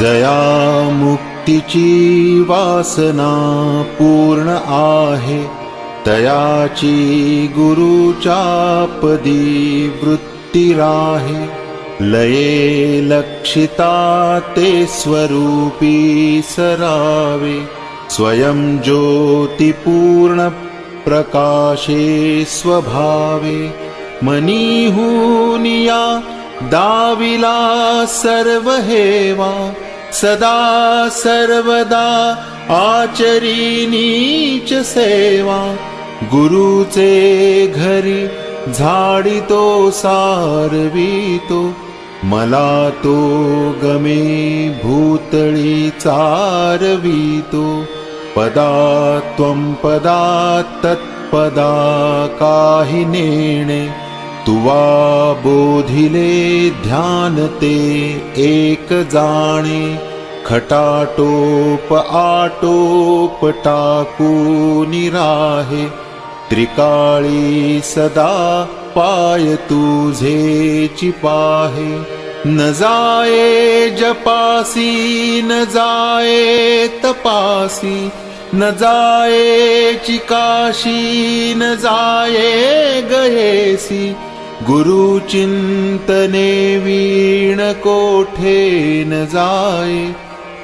जया मुक्तीची वासना पूर्ण आहे, तयाची गुरुच्या पदी वृत्ती राहे. लये लक्षिता ते स्वरूपी सरावे, स्वयं ज्योती पूर्ण प्रकाशे स्वभावे. मनीहुनिया दाविला सर्व हेवा, सदा सर्वदा आचरिनीच सेवा. गुरुचे घरी झाडितो सारवितो, मला तो गमे भूतळी चारवितो. पदा त्वं पदा तत्पदा काही नेणे, तुवा बोधिले ध्यान ते एक जाणे. खटाटोप आटोप टाकूनि राहे, त्रिकाळी सदा पाय तुझेची पाहे. न जाये जपासी न जाये तपासी, न जाये चिकाशी न जाये गयेसी. गुरु चिंतने वीण कोठे न जाये,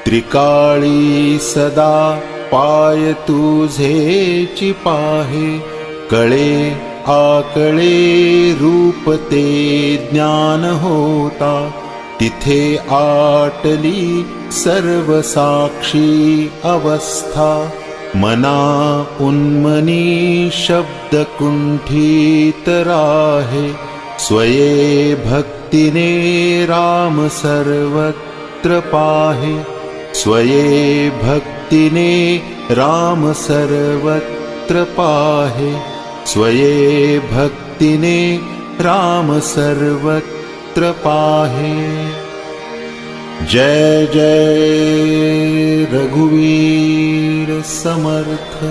त्रिकाळी सदा पाय तुझेची पाहे. कळे आकळे रूप ते ज्ञान होता, तिथे आटली सर्व साक्षी अवस्था. मना उन्मनी शब्द कुंठित राहे, स्वये भक्तीने राम सर्वत्र पाहे. स्वये भक्तीने राम सर्वत्र पाहे. स्वये भक्तीने राम सर्वत्र पाहे. जय जय रघुवीर समर्थ.